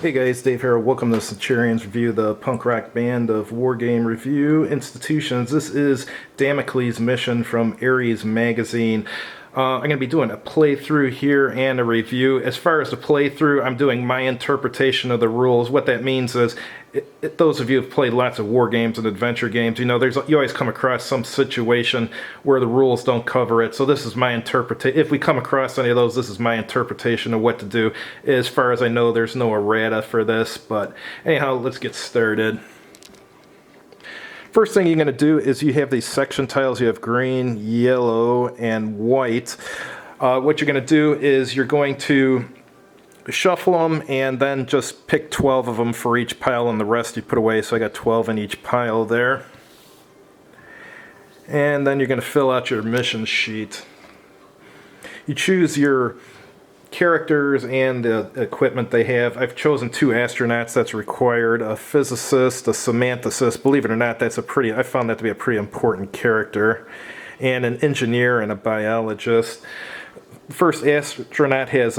Hey guys, Dave here. Welcome to Centurion's review, the punk rock band of Wargame Review Institutions. This is Damocles' mission from Ares magazine. I'm going to be doing a playthrough here and a review. As far as the playthrough, I'm doing my interpretation of the rules. What that means is, those of you who have played lots of war games and adventure games, you know you always come across some situation where the rules don't cover it. So this is my interpretation. If we come across any of those, this is my interpretation of what to do. As far as I know, there's no errata for this. But anyhow, let's get started. First thing you're going to do is you have these section tiles. You have green, yellow, and white. What you're going to do is you're going to shuffle them and then just pick 12 of them for each pile, and the rest you put away. So I got 12 in each pile there. And then you're going to fill out your mission sheet. You choose your characters and the equipment they have. I've chosen 2 astronauts. That's required. A physicist, a semanticist. Believe it or not, I found that to be a pretty important character. And an engineer and a biologist. The first astronaut has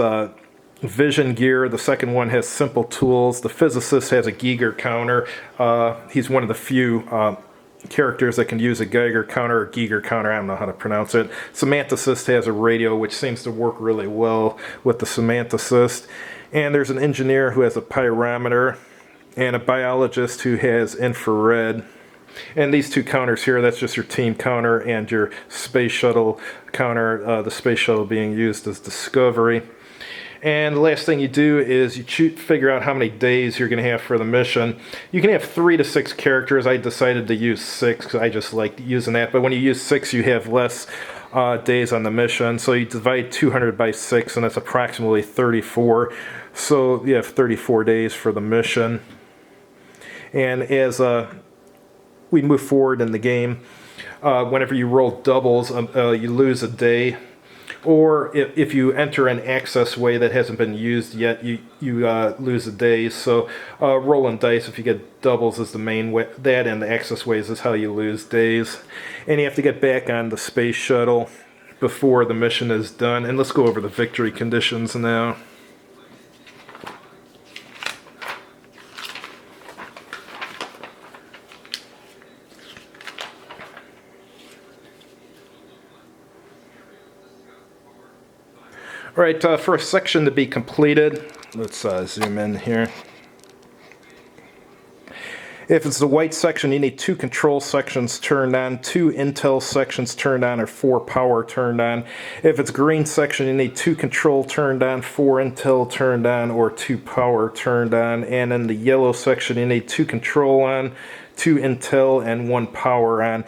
vision gear. The second one has simple tools. The physicist has a Geiger counter. He's one of the few characters that can use a Geiger counter or Geiger counter. I don't know how to pronounce it. Semanticist has a radio, which seems to work really well with the semanticist. And there's an engineer who has a pyrometer, and a biologist who has infrared. And these 2 counters here, that's just your team counter and your space shuttle counter, the space shuttle being used as Discovery. And the last thing you do is you figure out how many days you're going to have for the mission. You can have 3 to 6 characters. I decided to use 6 because I just like using that. But when you use 6, you have less days on the mission. So you divide 200 by 6, and that's approximately 34. So you have 34 days for the mission. And as we move forward in the game, whenever you roll doubles, you lose a day. Or if you enter an access way that hasn't been used yet, you lose a day. So rolling dice, if you get doubles, is the main way. That and the access ways is how you lose days. And you have to get back on the space shuttle before the mission is done. And let's go over the victory conditions now. Alright, for a section to be completed, let's zoom in here. If it's the white section, you need 2 control sections turned on, 2 intel sections turned on, or 4 power turned on. If it's green section, you need 2 control turned on, 4 intel turned on, or 2 power turned on. And in the yellow section, you need 2 control on, 2 intel, and 1 power on.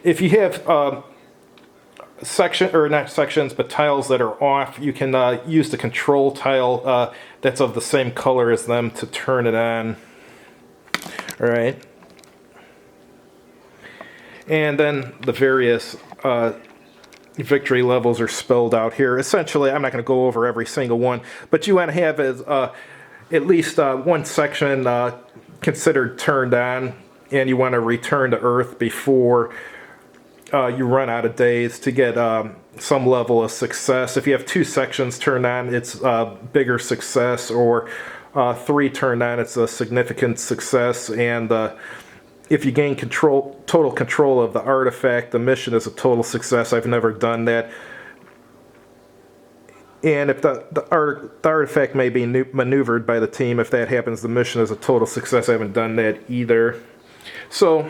If you have not sections, but tiles that are off, you can use the control tile that's of the same color as them to turn it on. Alright. And then the various victory levels are spelled out here. Essentially, I'm not going to go over every single one, but you want to have at least 1 section considered turned on, and you want to return to Earth before you run out of days to get some level of success. If you have 2 sections turned on, it's bigger success, or 3 turned on, it's a significant success. And if you gain total control of the artifact, the mission is a total success. I've never done that. And if the artifact may be maneuvered by the team, if that happens, the mission is a total success. I haven't done that either. So,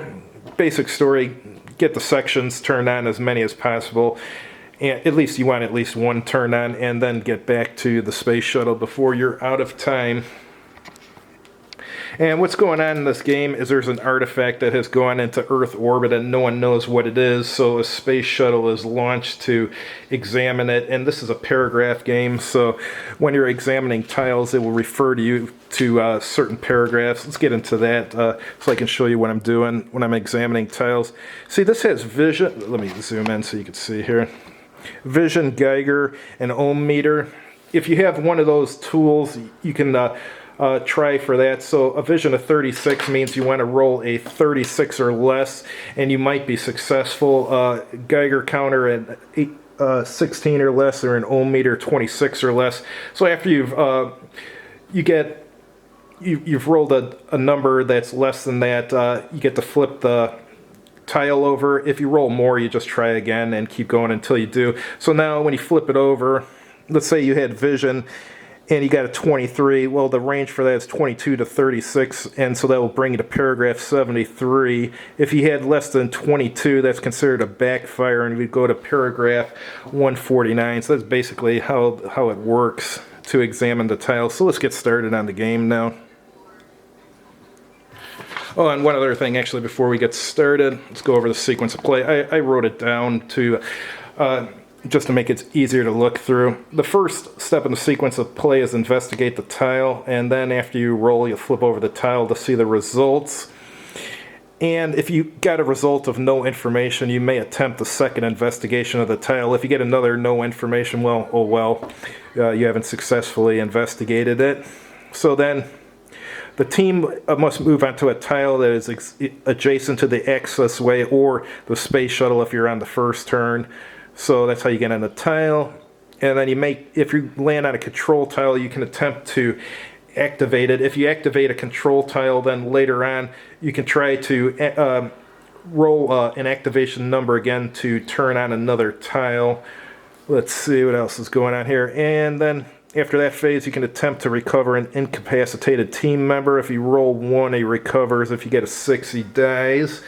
basic story. Get the sections turned on, as many as possible, and you want at least 1 turned on, and then get back to the space shuttle before you're out of time. And what's going on in this game is there's an artifact that has gone into Earth orbit and no one knows what it is, so a space shuttle is launched to examine it. And this is a paragraph game, so when you're examining tiles, it will refer to you to certain paragraphs. Let's get into that so I can show you what I'm doing when I'm examining tiles. See, this has vision. Let me zoom in so you can see here. Vision, Geiger, and ohm meter. If you have one of those tools, you can try for that. So a vision of 36 means you want to roll a 36 or less, and you might be successful. Geiger counter at 16 or less, or an ohm meter 26 or less. So after you get you've rolled a number that's less than that, you get to flip the tile over. If you roll more, you just try again and keep going until you do. So now when you flip it over, let's say you had vision and you got a 23. Well, the range for that is 22 to 36, and so that will bring you to paragraph 73. If you had less than 22, that's considered a backfire, and we'd go to paragraph 149. So that's basically how it works to examine the tiles. So let's get started on the game now. Oh, and one other thing, actually, before we get started, let's go over the sequence of play. I wrote it down to just to make it easier to look through. The first step in the sequence of play is investigate the tile, and then after you roll, you flip over the tile to see the results. And if you got a result of no information, you may attempt a second investigation of the tile. If you get another no information, well, oh well, you haven't successfully investigated it. So then the team must move onto a tile that is adjacent to the access way or the space shuttle if you're on the first turn. So that's how you get on the tile. And then if you land on a control tile, you can attempt to activate it. If you activate a control tile, then later on you can try to roll an activation number again to turn on another tile. Let's see what else is going on here. And then after that phase, you can attempt to recover an incapacitated team member. If you roll 1, he recovers. If you get a 6, he dies.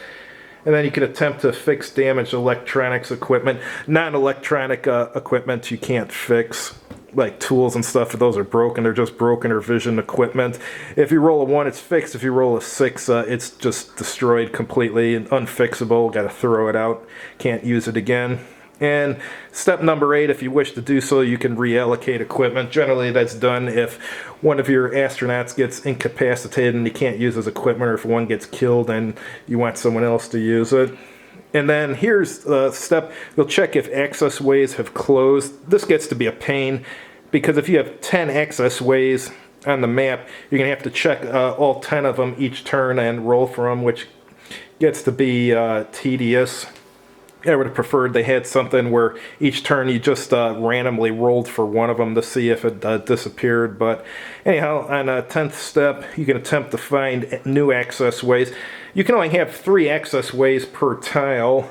And then you can attempt to fix damaged electronics equipment. Non-electronic equipment you can't fix, like tools and stuff. If those are broken, they're just broken, or vision equipment. If you roll a 1, it's fixed. If you roll a 6, it's just destroyed completely and unfixable. Got to throw it out. Can't use it again. And step number 8, if you wish to do so, you can reallocate equipment. Generally, that's done if one of your astronauts gets incapacitated and he can't use his equipment, or if one gets killed and you want someone else to use it. And then here's the step. You'll check if access ways have closed. This gets to be a pain, because if you have 10 access ways on the map, you're going to have to check all 10 of them each turn and roll for them, which gets to be tedious. I would have preferred they had something where each turn you just randomly rolled for one of them to see if it disappeared. But anyhow, on a 10th step, you can attempt to find new access ways. You can only have 3 access ways per tile.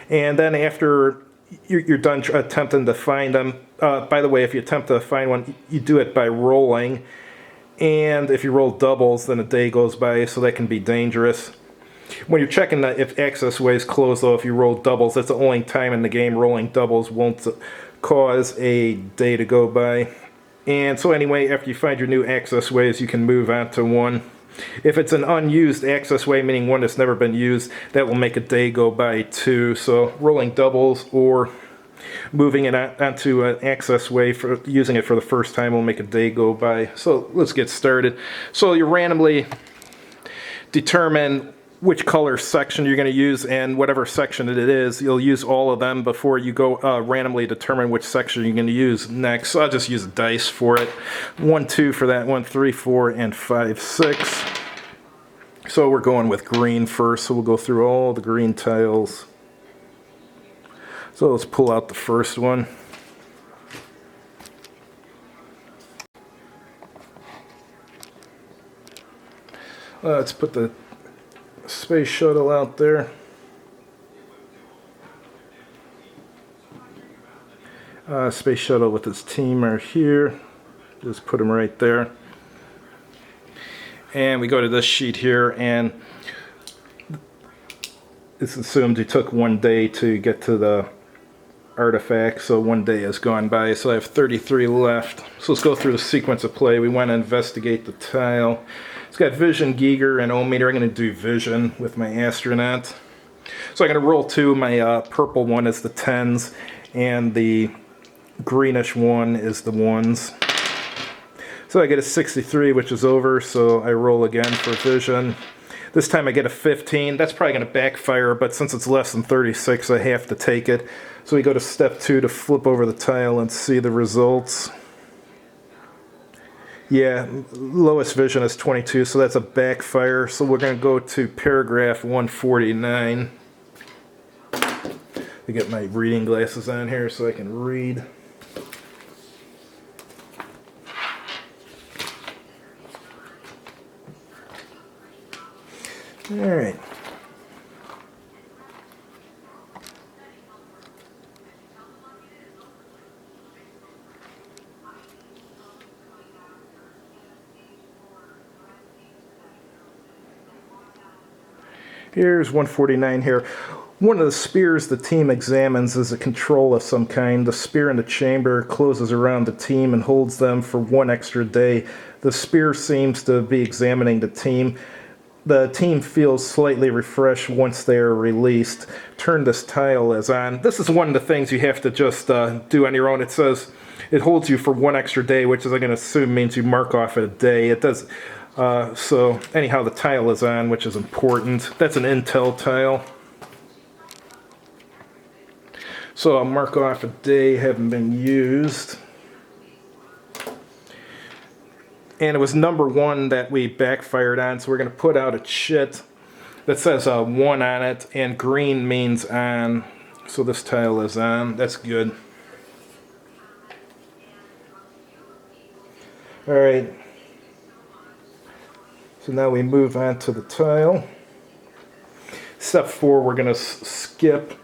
And then after you're done attempting to find them, by the way, if you attempt to find one, you do it by rolling. And if you roll doubles, then a day goes by, so that can be dangerous. When you're checking if access ways close, though, if you roll doubles, that's the only time in the game rolling doubles won't cause a day to go by. And so anyway, after you find your new access ways, you can move on to one. If it's an unused access way, meaning one that's never been used, that will make a day go by too. So rolling doubles or moving it onto an access way, for using it for the first time, will make a day go by. So let's get started. So you randomly determine which color section you're going to use, and whatever section it is, you'll use all of them before you go randomly determine which section you're going to use next. So I'll just use dice for it. 1, 2 for that one, 3, 4, and 5, 6. So we're going with green first, so we'll go through all the green tiles. So let's pull out the first one. Let's put the space shuttle out there. Space shuttle with its team are here. Just put them right there. And we go to this sheet here, and it's assumed it took 1 day to get to the artifact, so 1 day has gone by, so I have 33 left. So let's go through the sequence of play. We want to investigate the tile. It's got vision, Geiger, and ohmmeter. I'm going to do vision with my astronaut. So I'm going to roll 2. My purple one is the 10s, and the greenish one is the 1s. So I get a 63, which is over, so I roll again for vision. This time I get a 15. That's probably going to backfire, but since it's less than 36, I have to take it. So we go to step 2 to flip over the tile and see the results. Yeah, lowest vision is 22, so that's a backfire. So we're going to go to paragraph 149. I get my reading glasses on here so I can read. Alright. Here's 149 here. One of the spears the team examines is a control of some kind. The spear in the chamber closes around the team and holds them for 1 extra day. The spear seems to be examining the team. The team feels slightly refreshed once they are released. Turn this tile as on. This is one of the things you have to just do on your own. It says it holds you for 1 extra day, which is, I'm going to assume, means you mark off a day. It does. So anyhow, the tile is on, which is important. That's an intel tile. So I'll mark off a day having been used. And it was number 1 that we backfired on, so we're going to put out a chit that says 1 on it, and green means on. So this tile is on. That's good. Alright. So now we move on to the tile. Step 4 we're going to skip.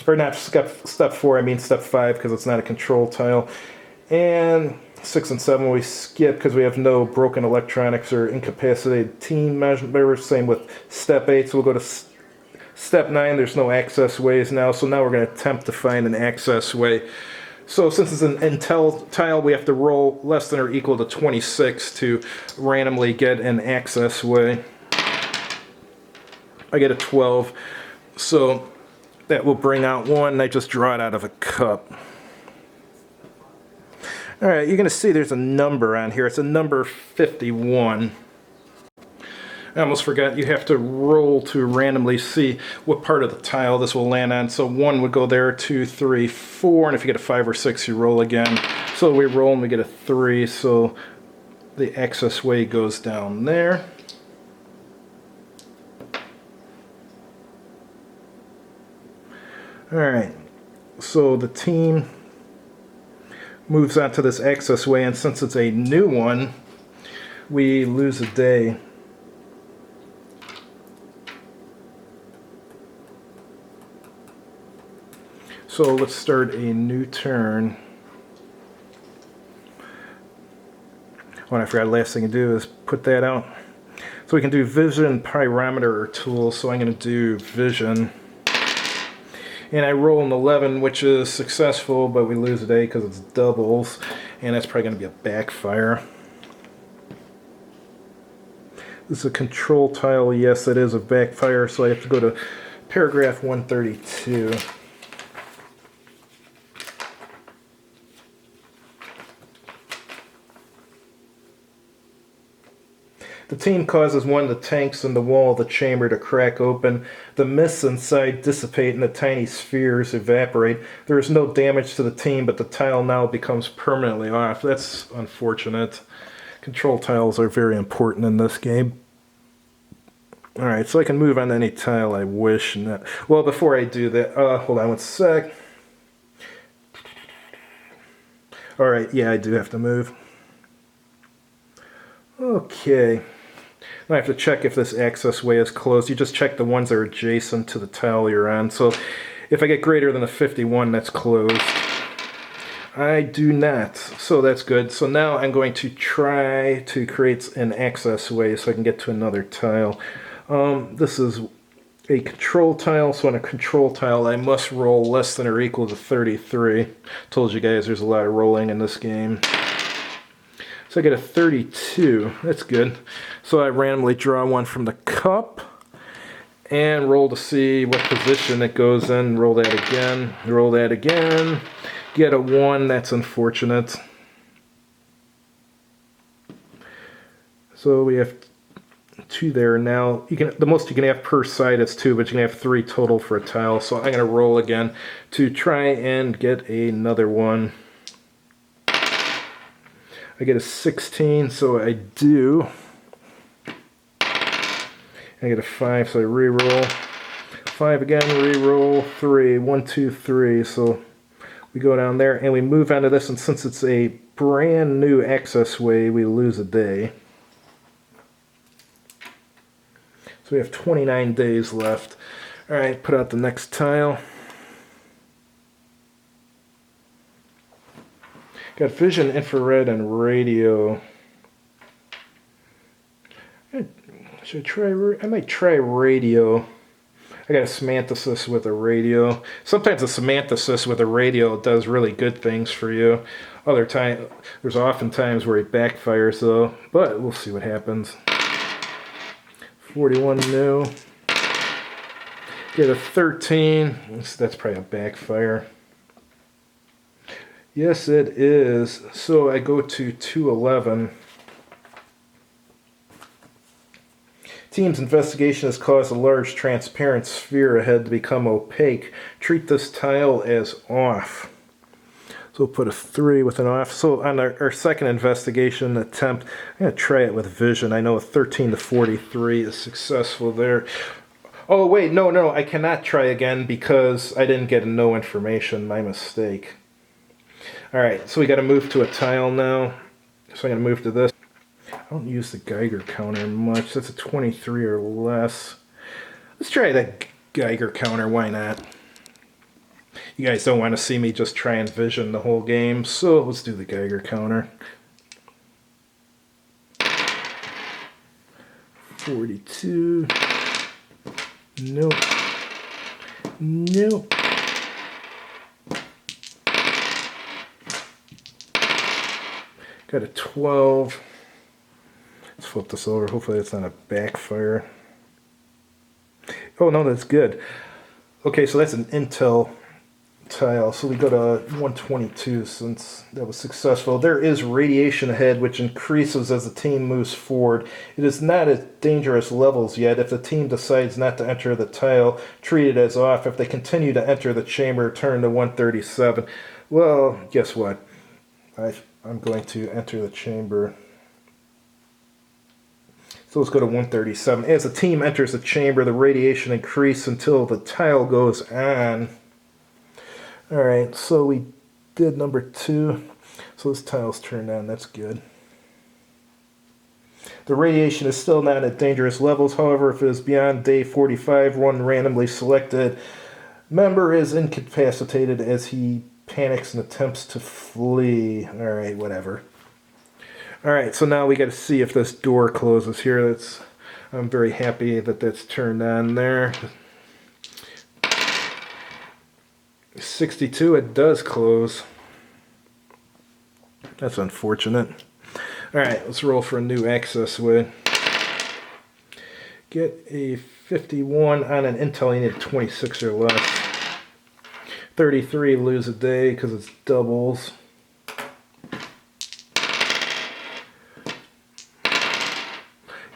Or not step 4, I mean step 5, because it's not a control tile. And 6 and 7 we skip because we have no broken electronics or incapacitated team members. Same with step 8. So we'll go to step 9. There's no access ways now. So now we're going to attempt to find an access way. So since it's an intel tile, we have to roll less than or equal to 26 to randomly get an access way. I get a 12. So that will bring out 1. I just draw it out of a cup. Alright, you're going to see there's a number on here. It's a number 51. I almost forgot you have to roll to randomly see what part of the tile this will land on. So 1 would go there, 2, 3, 4, and if you get a 5 or 6, you roll again. So we roll and we get a 3, so the access way goes down there. Alright, so the team moves on to this access way, and since it's a new one, we lose a day. So let's start a new turn. Oh, and I forgot the last thing to do is put that out. So we can do vision, pyrometer, or tools. So I'm going to do vision. And I roll an 11, which is successful, but we lose a day because it's doubles. And that's probably going to be a backfire. This is a control tile. Yes, it is a backfire, so I have to go to paragraph 132. The team causes one of the tanks in the wall of the chamber to crack open. The mists inside dissipate and the tiny spheres evaporate. There is no damage to the team, but the tile now becomes permanently off. That's unfortunate. Control tiles are very important in this game. Alright, so I can move on to any tile I wish. Well, before I do that, hold on one sec. Alright, yeah, I do have to move. Okay. Now I have to check if this access way is closed. You just check the ones that are adjacent to the tile you're on. So if I get greater than a 51, that's closed. I do not. So that's good. So now I'm going to try to create an access way so I can get to another tile. This is a control tile. So on a control tile, I must roll less than or equal to 33. Told you guys there's a lot of rolling in this game. So I get a 32. That's good. So I randomly draw one from the cup and roll to see what position it goes in. Roll that again. Roll that again. Get a 1. That's unfortunate. So we have 2 there now. The most you can have per side is 2, but you can have 3 total for a tile. So I'm going to roll again to try and get another one. I get a 16, so I do. I get a 5, so I re-roll. 5 again, re-roll, 3. 1, 2, 3. So we go down there and we move on to this, and since it's a brand new access way, we lose a day. So we have 29 days left. All right, put out the next tile. Got vision, infrared, and radio. Should I try? I might try radio. I got a semanticist with a radio. Sometimes a semanticist with a radio does really good things for you. Other time, there's often times where it backfires though. But we'll see what happens. 41 new. Get a 13. That's probably a backfire. Yes, it is. So I go to 211. Team's investigation has caused a large transparent sphere ahead to become opaque. Treat this tile as off. So we'll put a 3 with an off. So on our second investigation attempt, I'm going to try it with vision. I know a 13 to 43 is successful there. Oh, wait, no, I cannot try again because I didn't get no information. My mistake. All right, so we got to move to a tile now. So I'm going to move to this. I don't use the Geiger counter much. That's a 23 or less. Let's try that Geiger counter. Why not? You guys don't want to see me just try and vision the whole game, so let's do the Geiger counter. 42. Nope. Nope. Got a 12. Let's flip this over. Hopefully it's not a backfire. Oh no, that's good. Okay, so that's an intel tile. So we go to 122 since that was successful. There is radiation ahead, which increases as the team moves forward. It is not at dangerous levels yet. If the team decides not to enter the tile, treat it as off. If they continue to enter the chamber, turn to 137. Well, guess what? I'm going to enter the chamber. So let's go to 137. As the team enters the chamber, the radiation increases until the tile goes on. Alright, so we did number 2. So this tile's turned on. That's good. The radiation is still not at dangerous levels. However, if it is beyond day 45, one randomly selected member is incapacitated as he panics and attempts to flee. Alright, whatever. Alright, so now we got to see if this door closes here. I'm very happy that that's turned on there. 62, it does close. That's unfortunate. Alright, let's roll for a new access way. Get a 51 on an intel. You need a 26 or less. 33, lose a day because it's doubles.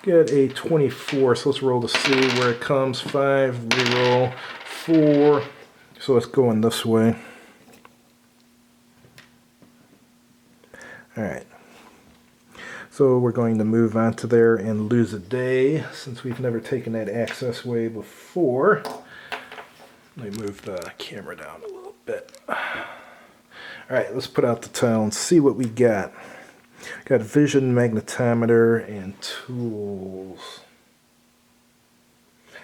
Get a 24, so let's roll to see where it comes. 5, reroll. 4, so let's go in this way. Alright, so we're going to move on to there and lose a day since we've never taken that access way before. Let me move the camera down a little bit. Alright, let's put out the tile and see what we got. Got vision, magnetometer, and tools.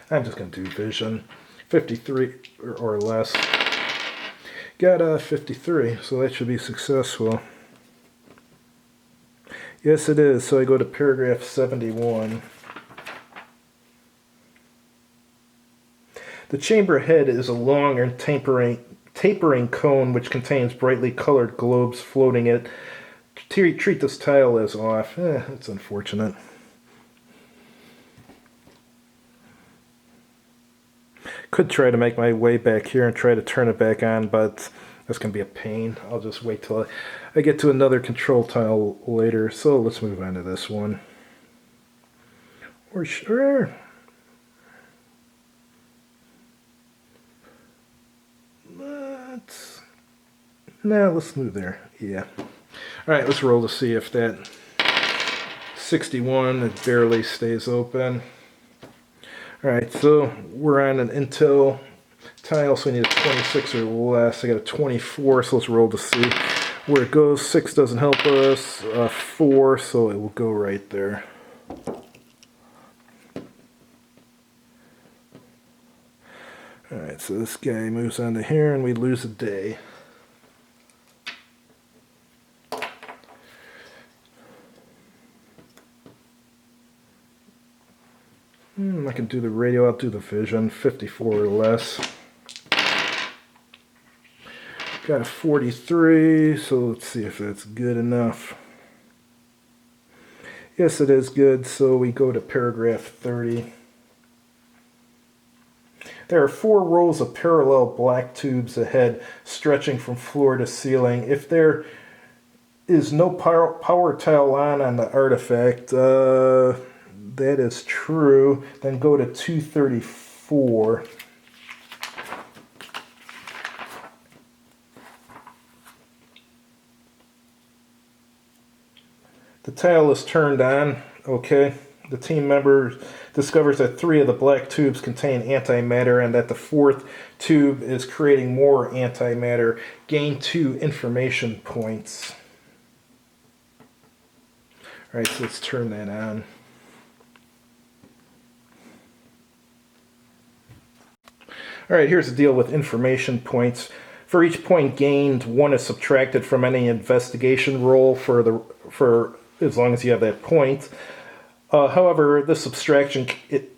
I'm just going to do vision. 53 or less. Got a 53, so that should be successful. Yes, it is. So I go to paragraph 71. The chamber head is a long and tapering cone which contains brightly colored globes floating it. Treat this tile as off. That's unfortunate. Could try to make my way back here and try to turn it back on, but that's going to be a pain. I'll just wait till I get to another control tile later. So let's move on to this one. Or sure. Let's move there. Yeah. Alright, let's roll to see if that 61, it barely stays open. Alright, so we're on an intel tile, so we need a 26 or less. I got a 24, so let's roll to see where it goes. 6 doesn't help us. 4, so it will go right there. Alright, so this guy moves on to here and we lose a day. I can do the radio, I'll do the vision, 54 or less. Got a 43, so let's see if that's good enough. Yes, it is good, so we go to paragraph 30. There are 4 rows of parallel black tubes ahead, stretching from floor to ceiling. If there is no power tile on the artifact, that is true, then go to 234. The tile is turned on, okay. The team member discovers that 3 of the black tubes contain antimatter and that the 4th tube is creating more antimatter. Gain 2 information points. Alright, so let's turn that on. Alright, here's the deal with information points. For each point gained, 1 is subtracted from any investigation roll for as long as you have that point. However, this subtraction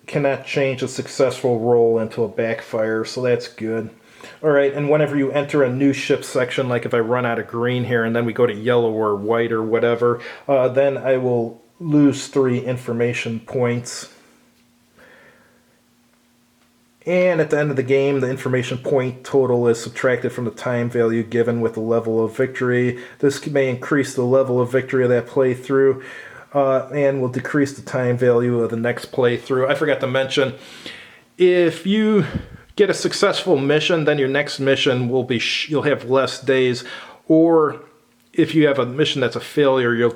cannot change a successful roll into a backfire, so that's good. Alright, and whenever you enter a new ship section, like if I run out of green here and then we go to yellow or white or whatever, then I will lose 3 information points. And at the end of the game, the information point total is subtracted from the time value given with the level of victory. This may increase the level of victory of that playthrough, and will decrease the time value of the next playthrough. I forgot to mention, if you get a successful mission, then your next mission will be you'll have less days, or if you have a mission that's a failure, you'll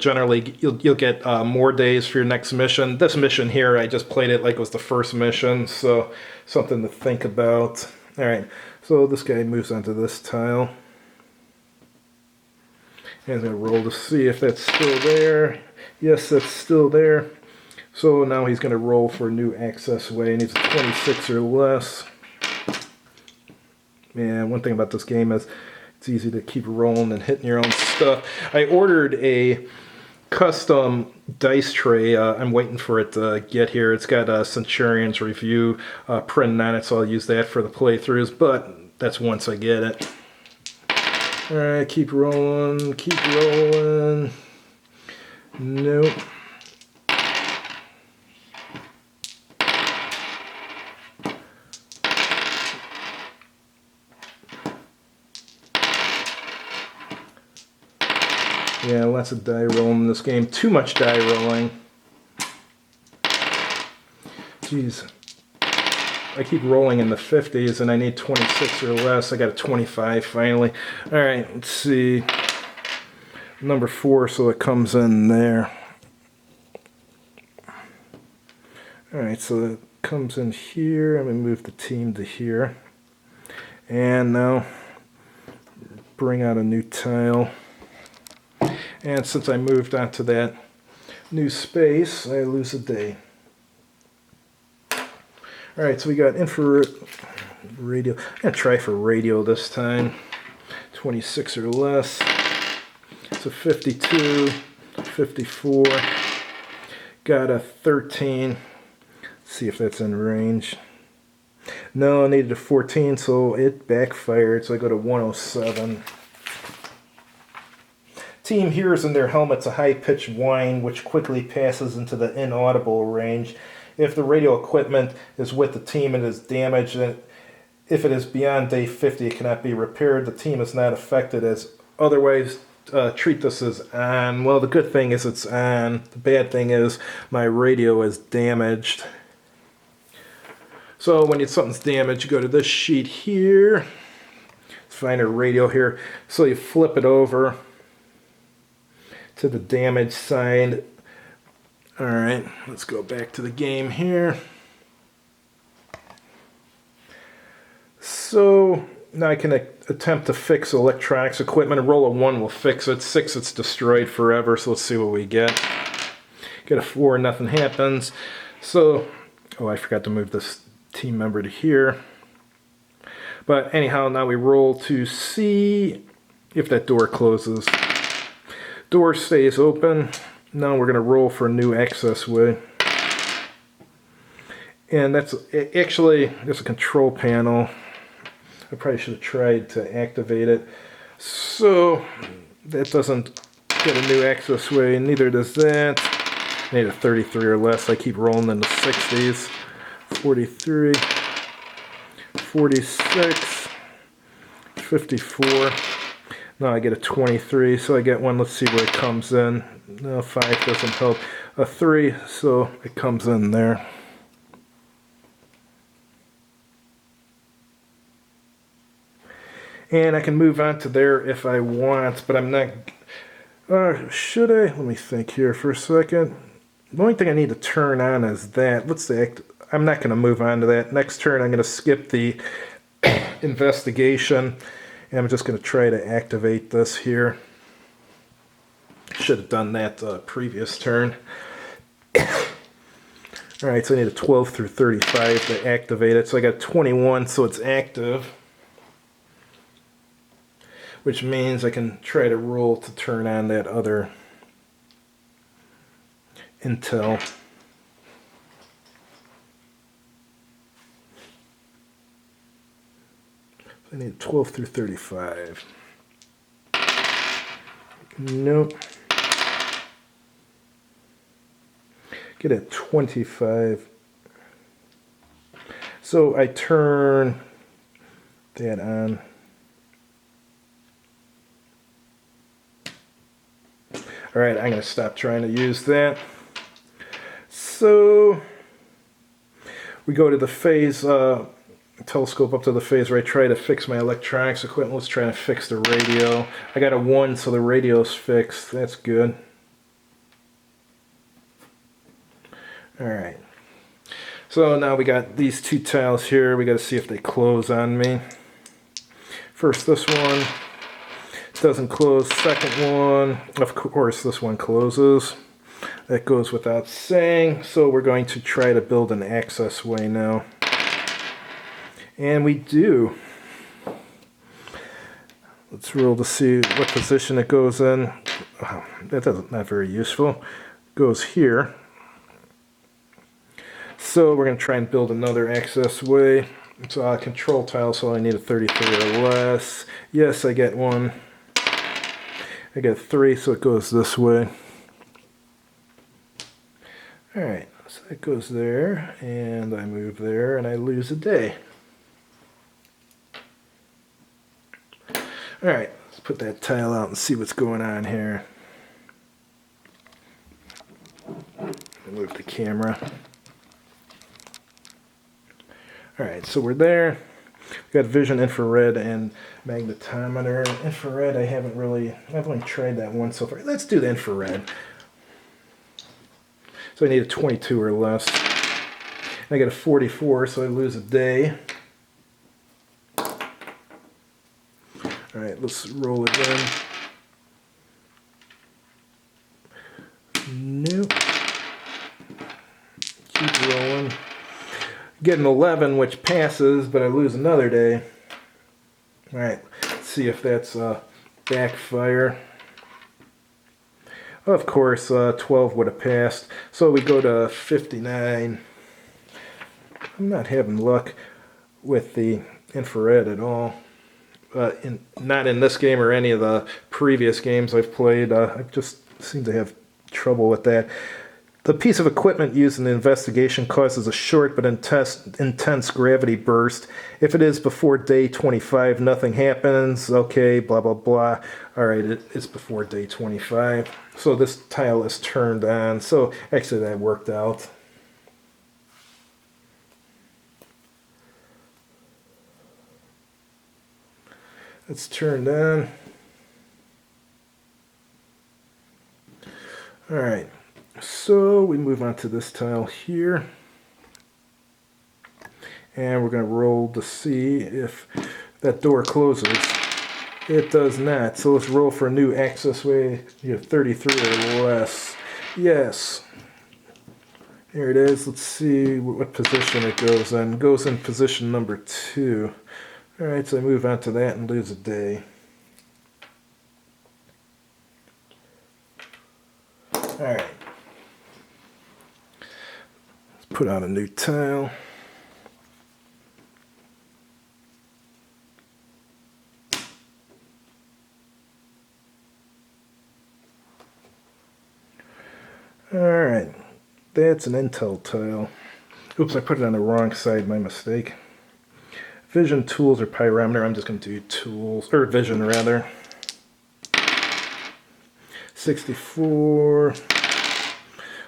get more days for your next mission. This mission here, I just played it like it was the first mission, so something to think about. Alright, so this guy moves onto this tile. And I'm going to roll to see if that's still there. Yes, that's still there. So now he's going to roll for a new access way. He needs a 26 or less. Man, one thing about this game is it's easy to keep rolling and hitting your own stuff. I ordered a custom dice tray. I'm waiting for it to get here. It's got a Centurion's Review printed on it, so I'll use that for the playthroughs, but that's once I get it. Alright, keep rolling, keep rolling. Nope. Yeah, lots of die rolling in this game. Too much die rolling. Jeez. I keep rolling in the 50s and I need 26 or less. I got a 25 finally. Alright, let's see. Number 4, so it comes in there. Alright, so it comes in here. I'm going to move the team to here. And now bring out a new tile. And since I moved onto that new space, I lose a day. Alright, so we got infrared radio. I'm going to try for radio this time. 26 or less. So 52, 54. Got a 13. Let's see if that's in range. No, I needed a 14, so it backfired, so I go to 107. Team hears in their helmets a high-pitched whine, which quickly passes into the inaudible range. If the radio equipment is with the team and is damaged, and if it is beyond day 50, it cannot be repaired. The team is not affected, as otherwise treat this as on. Well, the good thing is it's on. The bad thing is my radio is damaged. So when something's damaged, you go to this sheet here. Let's find a radio here. So you flip it over to the damage side. Alright, let's go back to the game here. So now I can attempt to fix electronics equipment. A roll of 1 will fix it. 6, it's destroyed forever. So let's see what we get. Get a 4, nothing happens. So, oh, I forgot to move this team member to here. But anyhow, now we roll to see if that door closes. Door stays open. Now we're going to roll for a new access way. And that's actually, there's a control panel. I probably should have tried to activate it. So that doesn't get a new access way, neither does that. I need a 33 or less. I keep rolling in the 60s. 43, 46, 54. Now I get a 23, so I get one. Let's see where it comes in. No, 5 doesn't help. A 3, so it comes in there. And I can move on to there if I want, but I'm not... should I? Let me think here for a second. The only thing I need to turn on is that. Let's say I'm not going to move on to that. Next turn I'm going to skip the investigation. And I'm just going to try to activate this here. Should have done that previous turn. Alright, so I need a 12 through 35 to activate it. So I got 21, so it's active. Which means I can try to roll to turn on that other intel. I need 12 through 35. Nope. Get at 25. So I turn that on. Alright, I'm going to stop trying to use that. So we go to the phase, telescope up to the phase where I try to fix my electronics equipment. Let's try to fix the radio. I got a 1, so the radio's fixed. That's good. Alright. So now we got these 2 tiles here. We got to see if they close on me. First, this one. Doesn't close. Second one, of course, this one closes. That goes without saying. So we're going to try to build an access way now. And we do. Let's roll to see what position it goes in. Oh, that's not very useful. Goes here. So we're going to try and build another access way. It's a control tile, so I need a 33 or less. Yes, I get one. I got 3, so it goes this way. Alright, so it goes there, and I move there, and I lose a day. Alright, let's put that tile out and see what's going on here. Move the camera. Alright, so we're there. We've got vision, infrared, and magnetometer. Infrared, I've only tried that one so far. Let's do the infrared. So I need a 22 or less. I get a 44, so I lose a day. Alright, let's roll it in. Nope. Keep rolling. Get an 11, which passes, but I lose another day. Alright, let's see if that's backfire. Of course, 12 would have passed. So we go to 59. I'm not having luck with the infrared at all. Not in this game or any of the previous games I've played. I just seem to have trouble with that. The piece of equipment used in the investigation causes a short but intense gravity burst. If it is before day 25, nothing happens. Okay, blah, blah, blah. All right, it's before day 25. So this tile is turned on. So actually that worked out. It's turned on. All right. So we move on to this tile here, and we're going to roll to see if that door closes. It does not, so let's roll for a new access way. You have 33 or less. Yes. Here it is. Let's see what position it goes in. It goes in position number 2. Alright, so I move on to that and lose a day. Alright. Let's put on a new tile. Alright, that's an intel tile. Oops, I put it on the wrong side, my mistake. Vision, tools, or pyrometer. I'm just going to do tools, or vision rather. 64,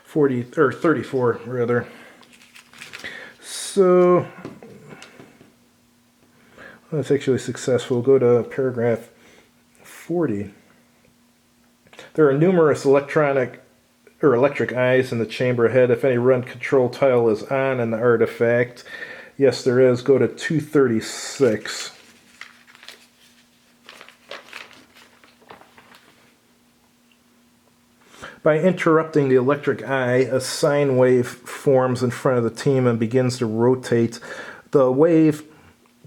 40, or 34 rather. So, that's actually successful. Go to paragraph 40. There are numerous electric eyes in the chamber ahead. If any run control tile is on in the artifact, yes there is. Go to 236. By interrupting the electric eye, a sine wave forms in front of the team and begins to rotate. The wave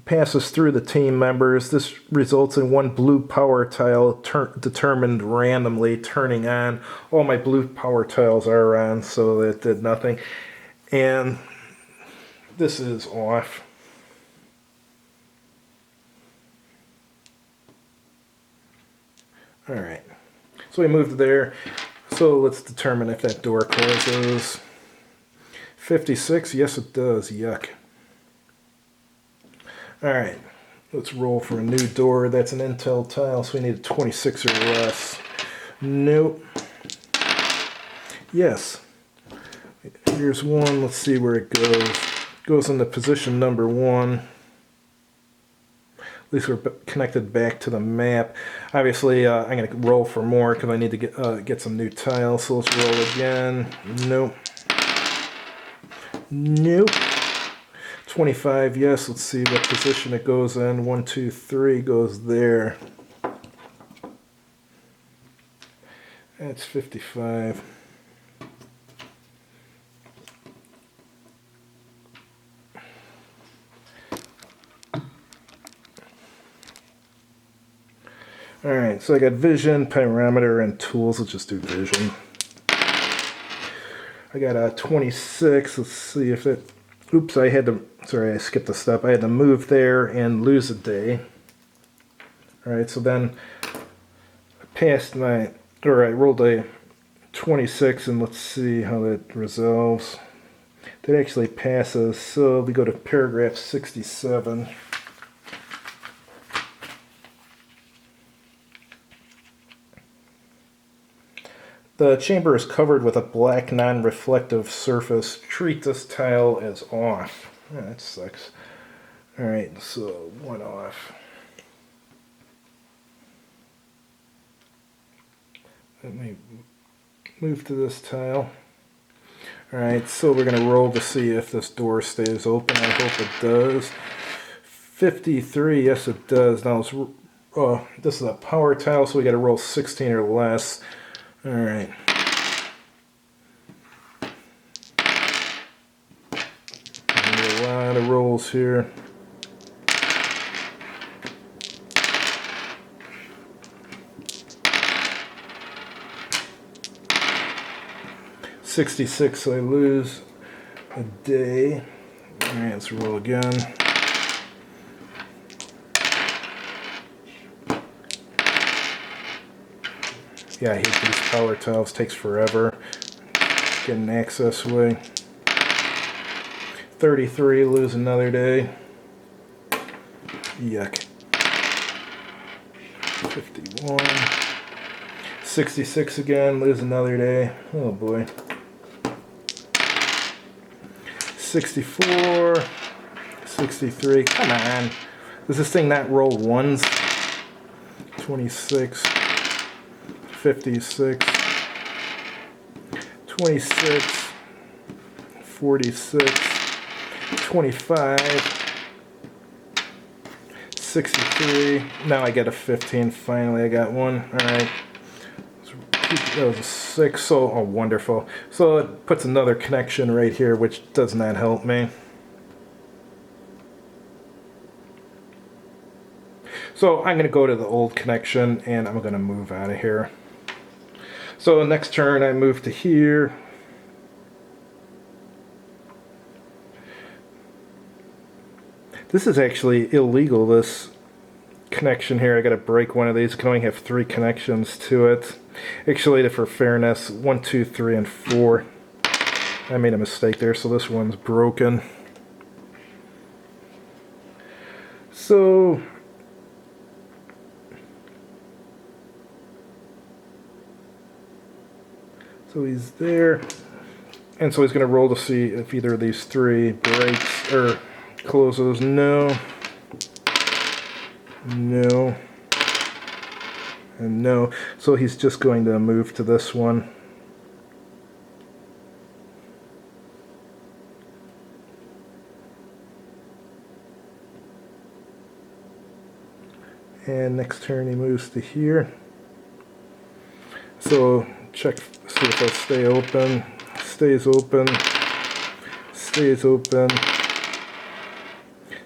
passes through the team members. This results in one blue power tile determined randomly turning on. All my blue power tiles are on, so that did nothing. And this is off. Alright, so we moved there. So let's determine if that door closes. 56, yes it does, yuck. Alright, let's roll for a new door. That's an intel tile, so we need a 26 or less. Nope. Yes. Here's one, let's see where it goes. It goes into position number 1. At least we're connected back to the map. Obviously, I'm going to roll for more because I need to get some new tiles. So let's roll again. Nope. Nope. 25, yes. Let's see what position it goes in. 1, 2, 3 goes there. That's 55. Alright, so I got vision, pyrometer, and tools. Let's just do vision. I got a 26. Let's see if it... Oops, I had to... Sorry, I skipped a step. I had to move there and lose a day. Alright, so then I passed my... Or I rolled a 26, and let's see how that resolves. That actually passes, so we go to paragraph 67. The chamber is covered with a black non-reflective surface. Treat this tile as off. Oh, that sucks. Alright, so 1 off. Let me move to this tile. Alright, so we're going to roll to see if this door stays open. I hope it does. 53, yes it does. Now it's, this is a power tile, so we got to roll 16 or less. Alright. A lot of rolls here. $66, so I lose a day. Alright, let's roll again. Yeah, I hate these power tiles. Takes forever. Get an access way. 33, lose another day. Yuck. 51. 66 again, lose another day. Oh boy. 64. 63. Come on. Does this thing not roll ones? 26. 56, 26, 46, 25, 63. Now I get a 15. Finally, I got one. Alright. That was a 6. So, oh, wonderful. So it puts another connection right here, which does not help me. So I'm going to go to the old connection and I'm going to move out of here. So next turn I move to here. This is actually illegal, this connection here. I got to break one of these. I can only have 3 connections to it. Actually, for fairness, 1, 2, 3, and 4. I made a mistake there, so this one's broken. So he's there, and so he's going to roll to see if either of these 3 breaks or closes. No, no, and no. So he's just going to move to this one. And next turn he moves to here. So check, see if I stay open. Stays open. Stays open.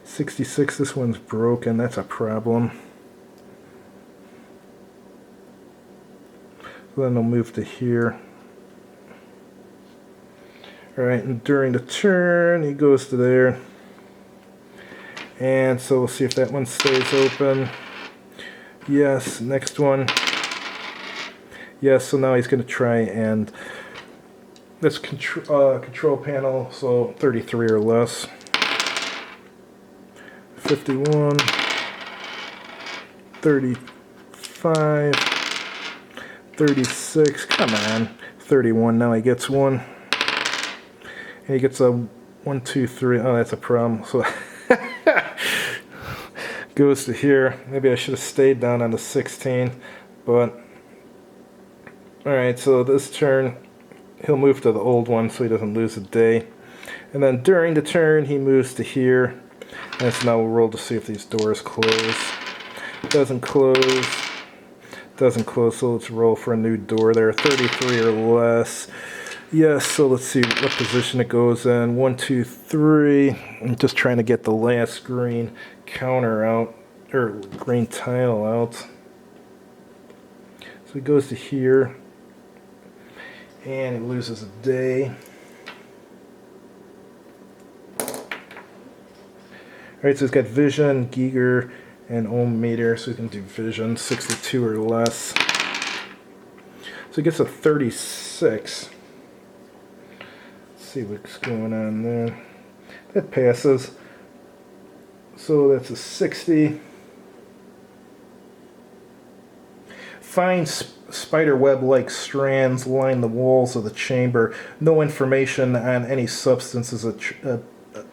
66, this one's broken. That's a problem. So then I'll move to here. Alright, and during the turn he goes to there. And so we'll see if that one stays open. Yes, next one. Yes, so now he's going to try and this control panel, so 33 or less. 51, 35, 36, come on, 31, now he gets one. And he gets a 1, 2, 3, oh that's a problem, so goes to here. Maybe I should have stayed down on the 16, but alright, so this turn he'll move to the old one so he doesn't lose a day. And then during the turn he moves to here. And so now we'll roll to see if these doors close. Doesn't close. Doesn't close, so let's roll for a new door there. 33 or less. Yes, so let's see what position it goes in. 1, 2, 3. I'm just trying to get the last green counter out, or green tile out. So he goes to here. And he loses a day. Alright, so he's got vision, Geiger, and ohm meter, so he can do vision, 62 or less. So he gets a 36. Let's see what's going on there. That passes. So that's a 60. Fine spider web-like strands line the walls of the chamber. No information on any substances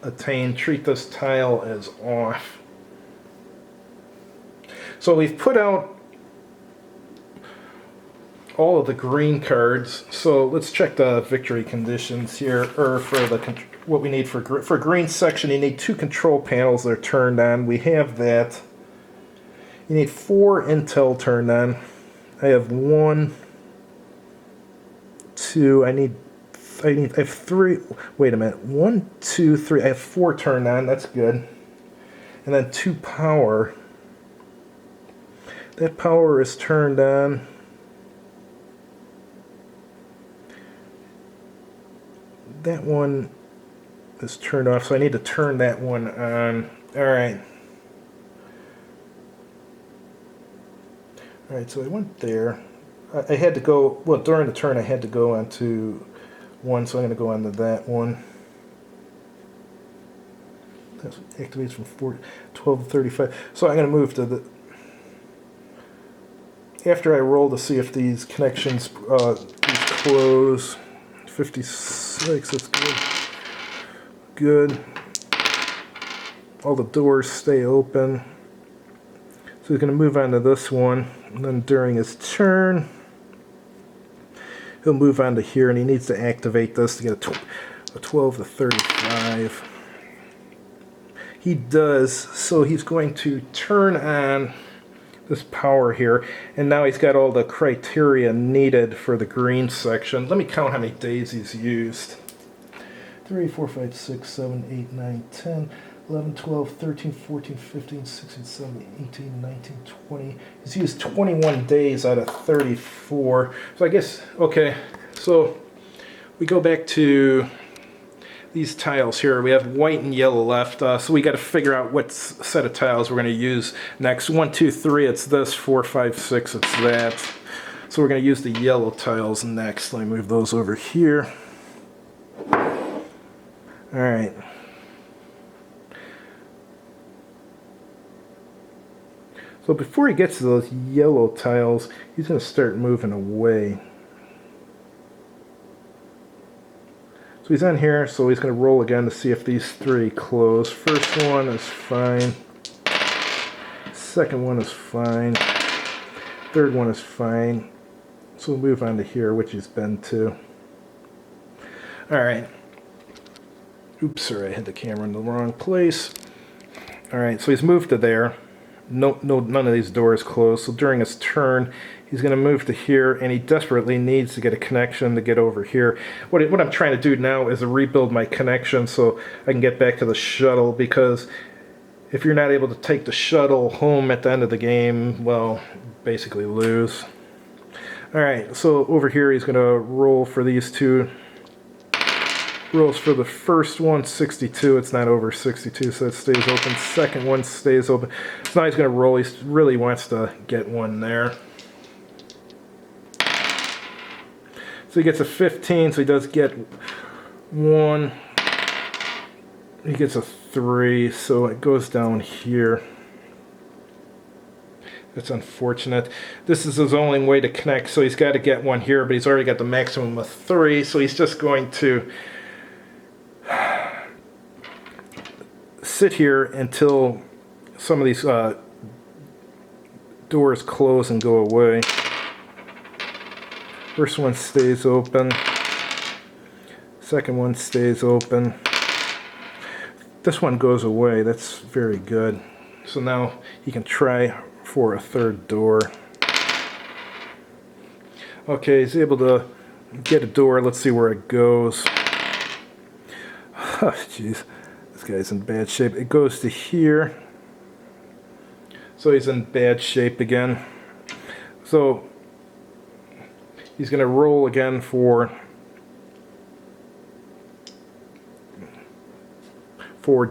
attained. Treat this tile as off. So we've put out all of the green cards. So let's check the victory conditions here, or for the what we need for green section. You need 2 control panels that are turned on. We have that. You need 4 intel turned on. I have 1, 2. I have 3. Wait a minute. 1, 2, 3. I have 4 turned on. That's good. And then 2 power. That power is turned on. That one is turned off, so I need to turn that one on. Alright. Alright, so I went there. I had to go, well, during the turn I had to go onto 1, so I'm going to go onto that one. That activates from 12 to 35. So I'm going to move to the... After I roll to see if these connections these close. 56, that's good. Good. All the doors stay open. So he's going to move on to this one. And then during his turn, he'll move on to here, and he needs to activate this to get a 12 to 35. He does, so he's going to turn on this power here, and now he's got all the criteria needed for the green section. Let me count how many days he's used. 3, 4, 5, 6, 7, 8, 9, 10, 11, 12, 13, 14, 15, 16, 17, 18, 19, 20. He's used 21 days out of 34. So I guess, okay, so we go back to these tiles here. We have white and yellow left, so we got to figure out what set of tiles we're going to use next. 1, 2, 3, it's this. 4, 5, 6, it's that. So we're going to use the yellow tiles next. Let me move those over here. Alright. So before he gets to those yellow tiles, he's going to start moving away. So he's on here, so he's going to roll again to see if these 3 close. First one is fine. Second one is fine. Third one is fine. So we'll move on to here, which he's been to. Alright. Oops, sorry, I had the camera in the wrong place. Alright, so he's moved to there. No, none of these doors closed. So during his turn, he's going to move to here, and he desperately needs to get a connection to get over here. What I'm trying to do now is to rebuild my connection so I can get back to the shuttle, because if you're not able to take the shuttle home at the end of the game, well, basically lose. Alright, so over here he's going to roll for these 2. Rolls for the first one, 62. It's not over 62, so it stays open. Second one stays open. So now he's going to roll. He really wants to get one there. So he gets a 15, so he does get 1. He gets a 3, so it goes down here. That's unfortunate. This is his only way to connect, so he's got to get one here, but he's already got the maximum of 3, so he's just going to sit here until some of these doors close and go away. First one stays open. Second one stays open. This one goes away. That's very good. So now he can try for a third door. Okay, he's able to get a door. Let's see where it goes. Oh, jeez. This guy's in bad shape. It goes to here. So he's in bad shape again. So he's going to roll again for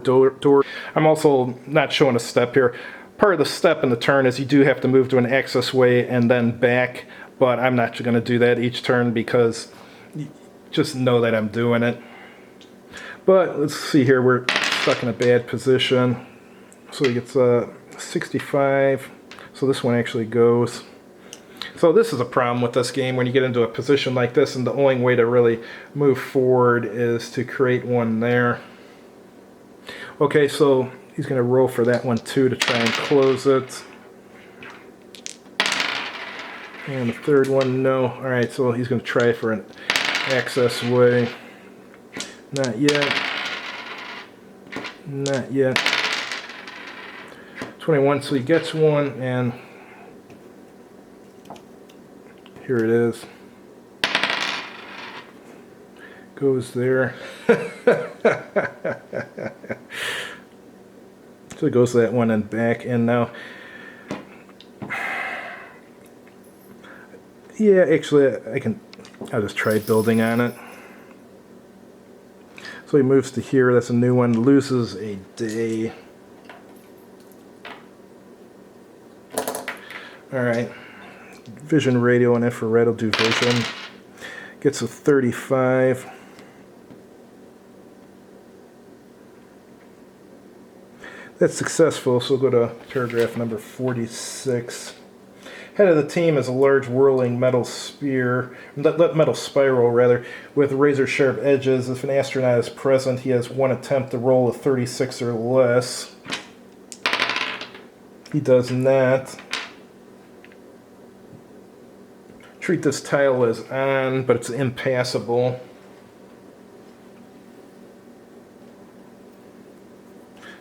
door. I'm also not showing a step here. Part of the step in the turn is you do have to move to an access way and then back, but I'm not going to do that each turn because just know that I'm doing it. But let's see here, we're stuck in a bad position. So he gets 65. So this one actually goes. So this is a problem with this game when you get into a position like this, and the only way to really move forward is to create one there. Okay, so he's going to roll for that one too to try and close it. And the third one, no. Alright, so he's going to try for an access way. Not yet. Not yet. 21, so he gets one, and here it is. Goes there. So it goes to that one and back, and now, yeah, actually I'll just try building on it. So he moves to here, that's a new one, loses a day. Alright, vision, radio, and infrared will do vision. Gets a 35. That's successful, so we'll go to paragraph number 46. Head of the team is a large whirling metal metal spiral rather, with razor-sharp edges. If an astronaut is present, he has one attempt to roll a 36 or less. He does not. Treat this tile as on, but it's impassable.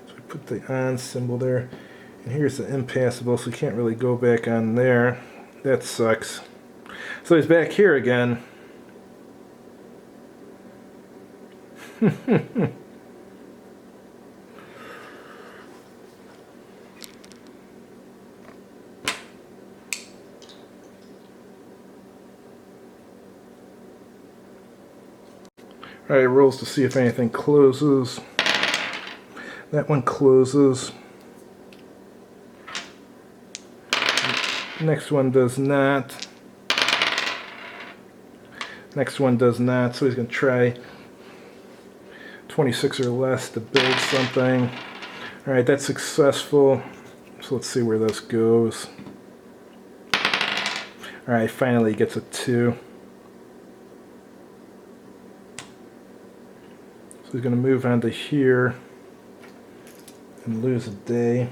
So we put the on symbol there. And here's the impassable, so you can't really go back on there. That sucks. So he's back here again. Alright, rolls to see if anything closes. That one closes. Next one does not. Next one does not, so he's going to try 26 or less to build something. Alright, that's successful. So let's see where this goes. Alright, finally he gets a 2. So he's going to move on to here and lose a day.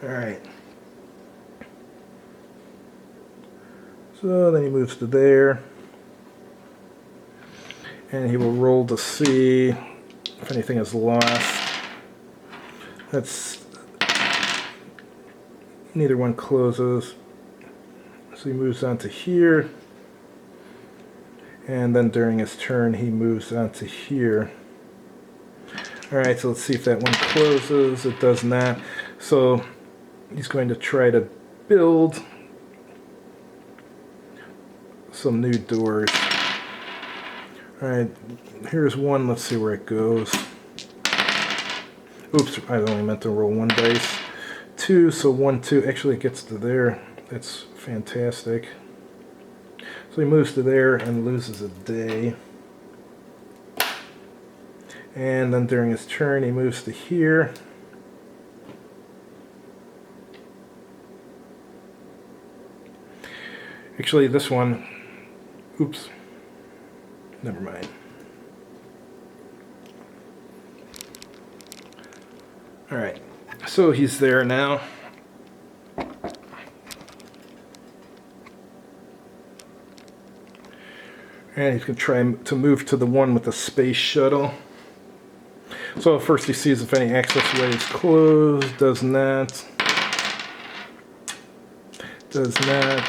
Alright. So then he moves to there. And he will roll to see if anything is lost. That's... neither one closes. So he moves on to here. And then during his turn, he moves on to here. Alright, so let's see if that one closes. It does not. So he's going to try to build some new doors. Alright, here's one. Let's see where it goes. Oops, I only meant to roll one dice. 2, so 1, 2. Actually, it gets to there. That's fantastic. So he moves to there and loses a day. And then during his turn, he moves to here. Actually, this one... oops. Never mind. Alright. So he's there now. And he's going to try to move to the one with the space shuttle. So first he sees if any access way is closed. Does not. Does not.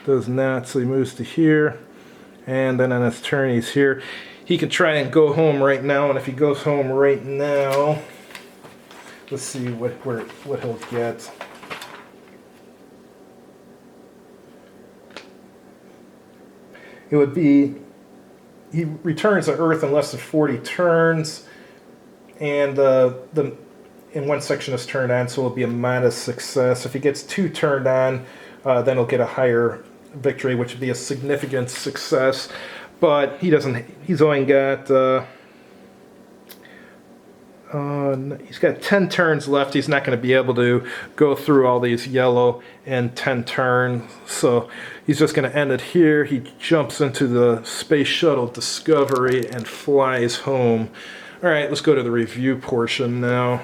Does not. So he moves to here. And then on his turn he's here. He can try and go home right now. And if he goes home right now, let's see what he'll get. It would be, he returns to Earth in less than 40 turns, and in one section is turned on, so it'll be a modest success. If he gets 2 turned on, then he'll get a higher victory, which would be a significant success. But he doesn't. He's only got. He's got 10 turns left. He's not going to be able to go through all these yellow in 10 turns. So he's just going to end it here. He jumps into the Space Shuttle Discovery and flies home. All right, let's go to the review portion now.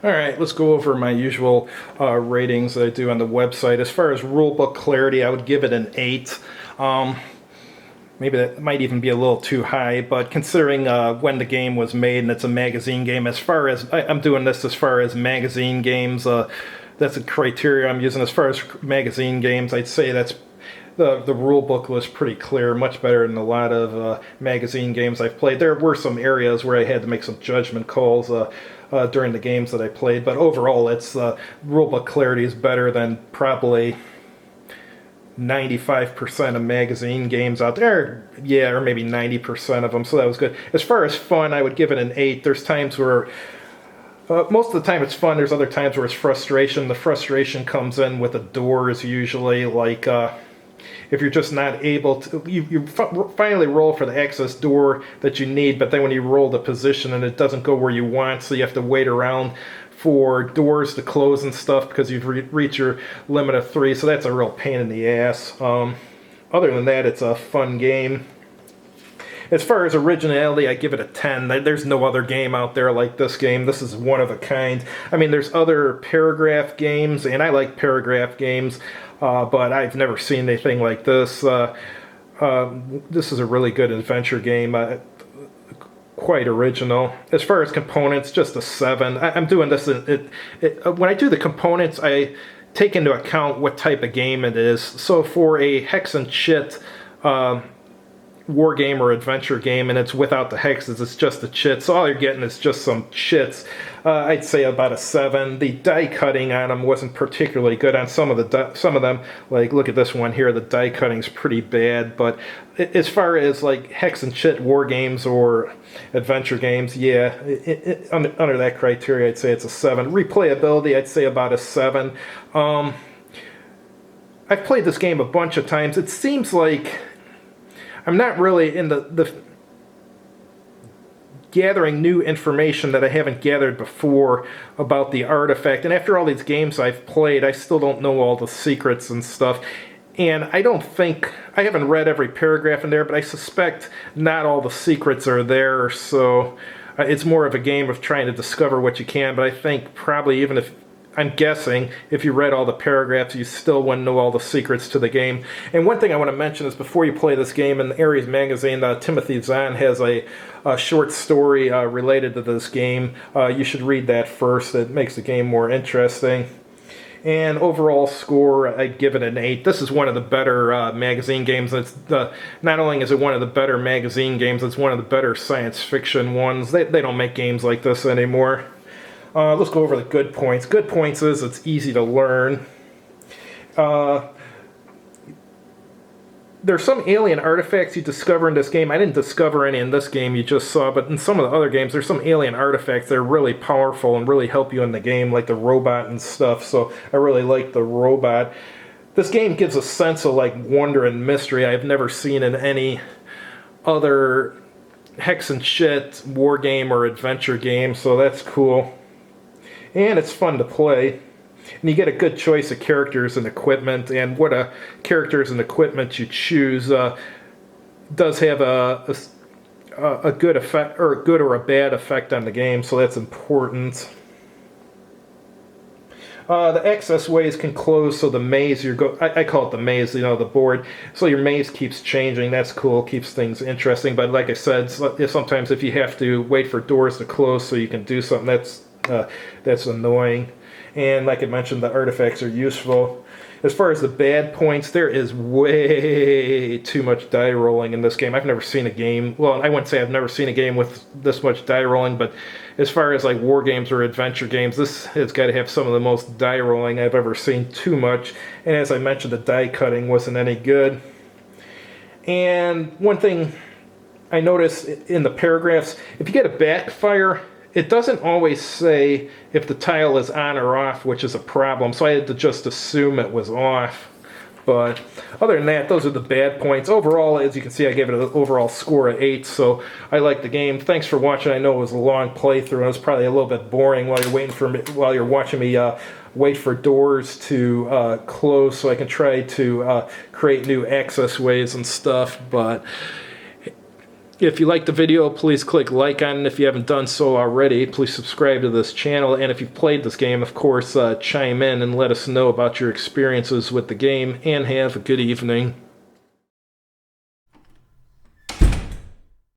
All right, let's go over my usual ratings that I do on the website. As far as rulebook clarity, I would give it an 8. Maybe that might even be a little too high, but considering when the game was made and it's a magazine game, as far as I'm doing this as far as magazine games, that's a criteria I'm using. As far as magazine games, I'd say that's the rule book was pretty clear, much better than a lot of magazine games I've played. There were some areas where I had to make some judgment calls during the games that I played, but overall, it's rule book clarity is better than probably 95% of magazine games out there, yeah, or maybe 90% of them, so that was good. As far as fun, I would give it an 8. There's times where, most of the time it's fun, there's other times where it's frustration. The frustration comes in with the doors usually, like, if you're just not able to, you finally roll for the access door that you need, but then when you roll the position and it doesn't go where you want, so you have to wait around for doors to close and stuff because you've reached your limit of 3, so that's a real pain in the ass. Other than that, it's a fun game. As far as originality, I give it a 10. There's no other game out there like this game. This is one of a kind. I mean, there's other paragraph games, and I like paragraph games, but I've never seen anything like this. This is a really good adventure game. Quite original. As far as components, just a 7. I'm doing this. When I do the components, I take into account what type of game it is. So for a hex and chit war game or adventure game, and it's without the hexes, it's just the chits, so all you're getting is just some chits. I'd say about a 7. The die cutting on them wasn't particularly good on some of them. Like, look at this one here, the die cutting's pretty bad. But as far as like hex and chit war games or adventure games, yeah, under that criteria, I'd say it's a 7. Replayability, I'd say about a 7. I've played this game a bunch of times. It seems like I'm not really in the gathering new information that I haven't gathered before about the artifact. And after all these games I've played, I still don't know all the secrets and stuff. And I haven't read every paragraph in there, but I suspect not all the secrets are there. So it's more of a game of trying to discover what you can. But I think probably even if, I'm guessing, if you read all the paragraphs, you still wouldn't know all the secrets to the game. And one thing I want to mention is before you play this game, in the Ares magazine, Timothy Zahn has a short story related to this game. You should read that first. It makes the game more interesting. And overall score, I'd give it an 8. This is one of the better magazine games. Not only is it one of the better magazine games, it's one of the better science fiction ones. They don't make games like this anymore. Let's go over the good points. Good points is it's easy to learn. There's some alien artifacts you discover in this game. I didn't discover any in this game you just saw, but in some of the other games there's some alien artifacts that are really powerful and really help you in the game, like the robot and stuff, so I really like the robot. This game gives a sense of like wonder and mystery I've never seen in any other hex and shit war game or adventure game, so that's cool. And it's fun to play. And you get a good choice of characters and equipment, and what characters and equipment you choose does have a good effect, or a good or a bad effect on the game, so that's important. The access ways can close, so the maze I call it the maze, the board. So your maze keeps changing. That's cool, keeps things interesting. But like I said, sometimes if you have to wait for doors to close so you can do something, that's annoying. And like I mentioned, the artifacts are useful. As far as the bad points, there is way too much die rolling in this game. I've never seen a game, well, I wouldn't say I've never seen a game with this much die rolling, but as far as like war games or adventure games, this has got to have some of the most die rolling I've ever seen. Too much. And as I mentioned, the die cutting wasn't any good. And one thing I noticed in the paragraphs, if you get a backfire, it doesn't always say if the tile is on or off, which is a problem, so I had to just assume it was off. But other than that, those are the bad points. Overall, as you can see, I gave it an overall score of 8, so I like the game. Thanks for watching. I know it was a long playthrough, and it was probably a little bit boring while you're watching me wait for doors to close so I can try to create new access ways and stuff. But if you liked the video, please click like on it. If you haven't done so already, please subscribe to this channel. And if you've played this game, of course, chime in and let us know about your experiences with the game. And have a good evening.